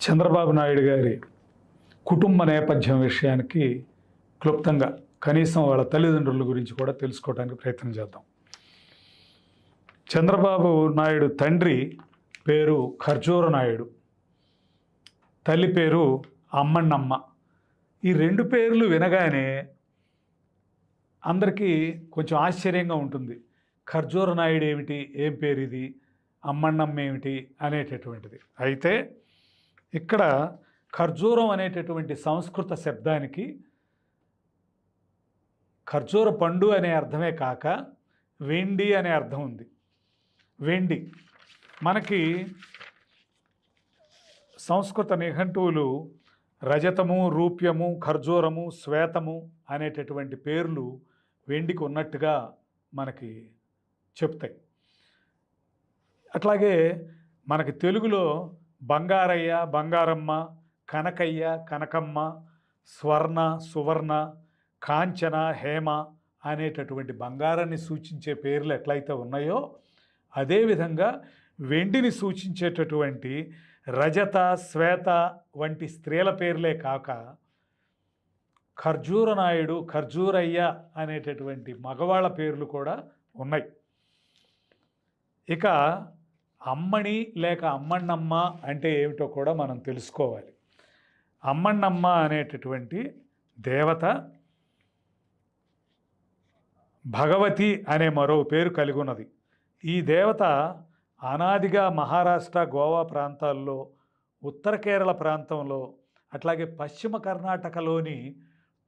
చంద్రబాబు నాయుడు గారి కుటుంబ నేపథ్యం విషయానికి క్లుప్తంగా కనీసం వాళ్ళ తల్లిదండ్రుల గురించి కూడా తెలుసుకోవడానికి ప్రయత్నం చేద్దాం. చంద్రబాబు నాయుడు తండ్రి పేరు ఖర్జూర నాయుడు, తల్లి పేరు అమ్మన్నమ్మ. ఈ రెండు పేర్లు వినగానే అందరికీ కొంచెం ఆశ్చర్యంగా ఉంటుంది. ఖర్జూర నాయుడు ఏమిటి, ఏం పేరు ఇది, అమ్మన్నమ్మ ఏమిటి అనేటటువంటిది. అయితే ఇక్కడ ఖర్జూరం అనేటటువంటి సంస్కృత శబ్దానికి ఖర్జూర పండు అనే అర్థమే కాక వెండి అనే అర్థం ఉంది. వెండి మనకి సంస్కృత నిఘంటువులు రజతము, రూప్యము, ఖర్జూరము, శ్వేతము అనేటటువంటి పేర్లు వెండికి ఉన్నట్టుగా మనకి చెప్తాయి. అట్లాగే మనకి తెలుగులో బంగారయ్య, బంగారమ్మ, కనకయ్య, కనకమ్మ, స్వర్ణ, సువర్ణ, కాంచన, హేమ అనేటటువంటి బంగారాన్ని సూచించే పేర్లు ఎట్లయితే ఉన్నాయో అదేవిధంగా వెండిని సూచించేటటువంటి రజత, శ్వేత వంటి స్త్రీల పేర్లే కాక ఖర్జూర నాయుడు, ఖర్జూరయ్య అనేటటువంటి మగవాళ్ళ పేర్లు కూడా ఉన్నాయి. ఇక అమ్మణి లేక అమ్మన్నమ్మ అంటే ఏమిటో కూడా మనం తెలుసుకోవాలి. అమ్మన్నమ్మ అనేటటువంటి దేవత భగవతి అనే మరో పేరు కలిగి ఉన్నది. ఈ దేవత అనాదిగా మహారాష్ట్ర, గోవా ప్రాంతాల్లో, ఉత్తర కేరళ ప్రాంతంలో, అట్లాగే పశ్చిమ కర్ణాటకలోని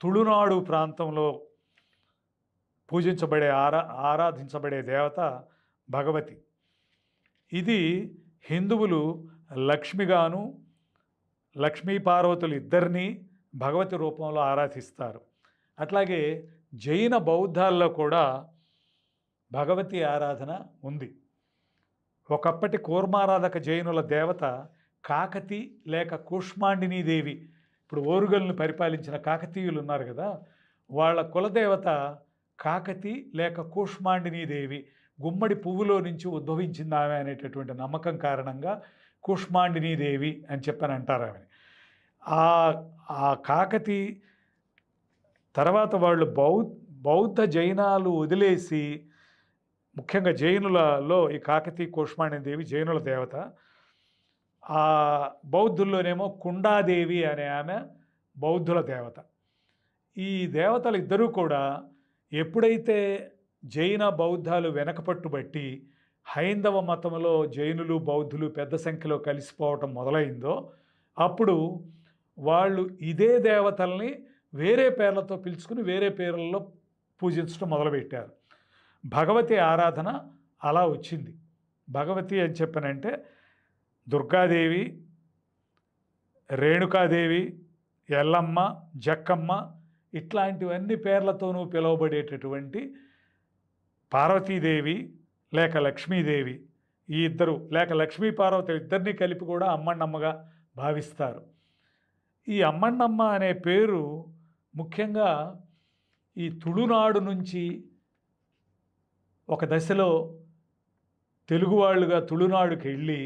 తుళునాడు ప్రాంతంలో పూజించబడే ఆరాధించబడే దేవత భగవతి. ఇది హిందువులు లక్ష్మిగాను, లక్ష్మీ పార్వతులు ఇద్దరినీ భగవతి రూపంలో ఆరాధిస్తారు. అట్లాగే జైన బౌద్ధాల్లో కూడా భగవతి ఆరాధన ఉంది. ఒకప్పటి కూర్మారాధక జైనుల దేవత కాకతి లేక కూష్మాండినీ దేవి. ఇప్పుడు ఓరుగల్ని పరిపాలించిన కాకతీయులు ఉన్నారు కదా, వాళ్ళ కులదేవత కాకతి లేక కూష్మాండినీ దేవి. గుమ్మడి పువ్వులో నుంచి ఉద్భవించింది ఆమె అనేటటువంటి నమ్మకం కారణంగా కూష్మాండినీ దేవి అని చెప్పని అంటారు ఆమెని. ఆ కాకతి తర్వాత వాళ్ళు బౌద్ధ జైనాలు వదిలేసి, ముఖ్యంగా జైనులలో ఈ కాకతీ కూష్మాండినీ దేవి జైనుల దేవత. ఆ బౌద్ధుల్లోనేమో కుండాదేవి అనే ఆమె బౌద్ధుల దేవత. ఈ దేవతలు ఇద్దరూ కూడా ఎప్పుడైతే జైన బౌద్ధాలు వెనకపట్టుబట్టి హైందవ మతంలో జైనులు, బౌద్ధులు పెద్ద సంఖ్యలో కలిసిపోవటం మొదలైందో అప్పుడు వాళ్ళు ఇదే దేవతల్ని వేరే పేర్లతో పిలుచుకుని వేరే పేర్లలో పూజించడం మొదలుపెట్టారు. భగవతి ఆరాధన అలా వచ్చింది. భగవతి అని చెప్పనంటే దుర్గాదేవి, రేణుకాదేవి, ఎల్లమ్మ, జక్కమ్మ ఇట్లాంటివన్నీ పేర్లతోనూ పిలువబడేటటువంటి పార్వతీదేవి లేక లక్ష్మీదేవి, ఈ ఇద్దరు లేక లక్ష్మీ పార్వతి ఇద్దరినీ కలిపి కూడా అమ్మన్నమ్మగా భావిస్తారు. ఈ అమ్మన్నమ్మ అనే పేరు ముఖ్యంగా ఈ తుళునాడు నుంచి ఒక దశలో తెలుగువాళ్ళుగా తుళునాడుకి వెళ్ళి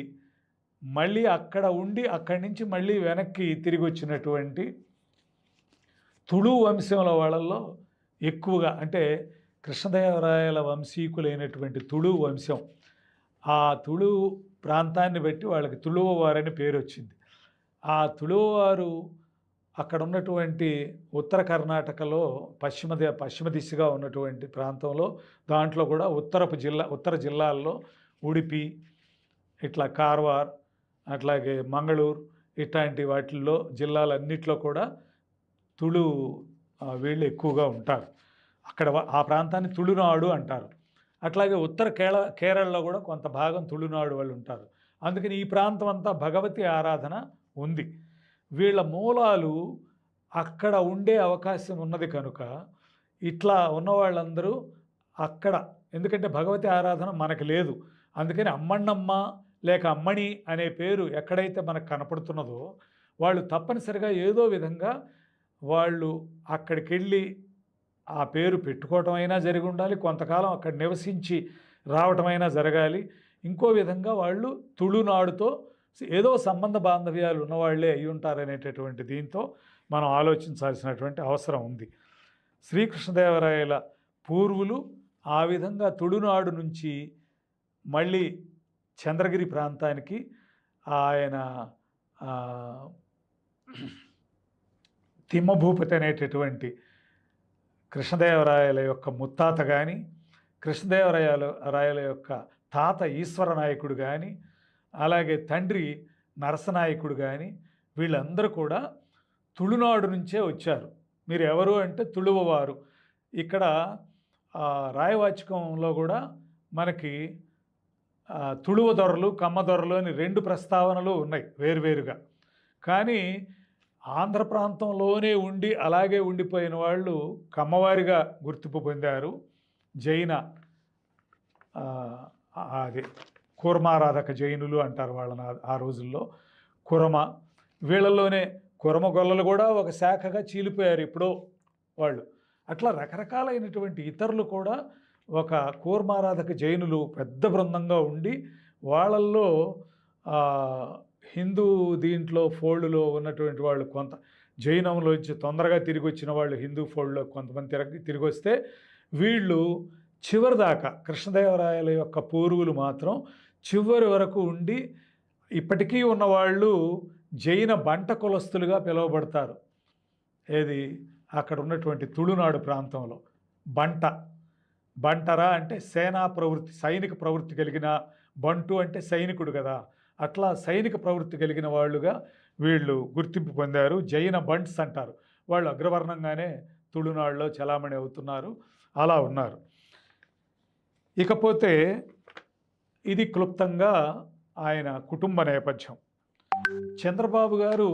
మళ్ళీ అక్కడ ఉండి అక్కడి నుంచి మళ్ళీ వెనక్కి తిరిగి వచ్చినటువంటి తుళు వంశంలో వాళ్ళల్లో ఎక్కువగా అంటే కృష్ణదేవరాయల వంశీకులైనటువంటి తుళు వంశం, ఆ తుళు ప్రాంతాన్ని బట్టి వాళ్ళకి తుళువవారని పేరు వచ్చింది. ఆ తుళువవారు అక్కడ ఉన్నటువంటి ఉత్తర కర్ణాటకలో పశ్చిమ దిశగా ఉన్నటువంటి ప్రాంతంలో, దాంట్లో కూడా ఉత్తర జిల్లాల్లో ఉడిపి, ఇట్లా కార్వార్, అట్లాగే మంగళూరు ఇట్లాంటి వాటిల్లో జిల్లాలన్నిట్లో కూడా తుళు వీళ్ళు ఎక్కువగా ఉంటారు. అక్కడ ఆ ప్రాంతాన్ని తుళునాడు అంటారు. అట్లాగే ఉత్తర కేరళలో కూడా కొంత భాగం తుళునాడు వాళ్ళు ఉంటారు. అందుకని ఈ ప్రాంతం అంతా భగవతి ఆరాధన ఉంది. వీళ్ళ మూలాలు అక్కడ ఉండే అవకాశం ఉన్నది కనుక ఇట్లా ఉన్న వాళ్ళందరూ అక్కడ, ఎందుకంటే భగవతి ఆరాధన మనకు లేదు, అందుకని అమ్మన్నమ్మ లేక అమ్మణి అనే పేరు ఎక్కడైతే మనకు కనపడుతున్నదో వాళ్ళు తప్పనిసరిగా ఏదో విధంగా వాళ్ళు అక్కడికి వెళ్ళి ఆ పేరు పెట్టుకోవటం అయినా జరిగి ఉండాలి, కొంతకాలం అక్కడ నివసించి రావటమైనా జరగాలి. ఇంకో విధంగా వాళ్ళు తుళునాడుతో ఏదో సంబంధ బాంధవ్యాలు ఉన్నవాళ్లే అయి ఉంటారనేటటువంటి దీంతో మనం ఆలోచించాల్సినటువంటి అవసరం ఉంది. శ్రీకృష్ణదేవరాయల పూర్వులు ఆ విధంగా తుడునాడు నుంచి మళ్ళీ చంద్రగిరి ప్రాంతానికి ఆయన తిమ్మభూపతి అనేటటువంటి కృష్ణదేవరాయల యొక్క ముత్తాత కానీ, కృష్ణదేవరాయల యొక్క తాత ఈశ్వర నాయకుడు కానీ, అలాగే తండ్రి నరసనాయకుడు కానీ, వీళ్ళందరూ కూడా తుళునాడు నుంచే వచ్చారు. మీరు ఎవరు అంటే తుళువవారు. ఇక్కడ రాయవాచకంలో కూడా మనకి తుళువ దొరలు, కమ్మ దొరలు అని 2 ప్రస్తావనలు ఉన్నాయి వేరువేరుగా. కానీ ఆంధ్ర ప్రాంతంలోనే ఉండి అలాగే ఉండిపోయిన వాళ్ళు కమ్మవారిగా గుర్తింపు పొందారు. జైన అది కూర్మారాధక జైనులు అంటారు వాళ్ళని ఆ రోజుల్లో. కురమ, వీళ్ళలోనే కురమ గొల్లలు కూడా ఒక శాఖగా చీలిపోయారు ఎప్పుడో వాళ్ళు. అట్లా రకరకాలైనటువంటి ఇతరులు కూడా ఒక కూర్మారాధక జైనులు పెద్ద బృందంగా ఉండి వాళ్ళల్లో హిందూ దీంట్లో ఫోల్డ్లో ఉన్నటువంటి వాళ్ళు కొంత జైనంలోంచి తొందరగా తిరిగి వచ్చిన వాళ్ళు హిందూ ఫోల్డ్లో కొంతమంది తిరిగి వస్తే వీళ్ళు చివరిదాకా కృష్ణదేవరాయల యొక్క పూర్వులు మాత్రం చివరి వరకు ఉండి ఇప్పటికీ ఉన్నవాళ్ళు జైన బంట కులస్తులుగా పిలువబడతారు. ఏది అక్కడ ఉన్నటువంటి తుళునాడు ప్రాంతంలో బంటరా అంటే సేనా ప్రవృత్తి, సైనిక ప్రవృత్తి కలిగిన, బంటు అంటే సైనికుడు కదా, అట్లా సైనిక ప్రవృత్తి కలిగిన వాళ్ళుగా వీళ్ళు గుర్తింపు పొందారు. జైన బంట్స్ అంటారు. వాళ్ళు అగ్రవర్ణంగానే తుళునాడులో చలామణి అవుతున్నారు, అలా ఉన్నారు. ఇకపోతే ఇది క్లుప్తంగా ఆయన కుటుంబ నేపథ్యం. చంద్రబాబు గారు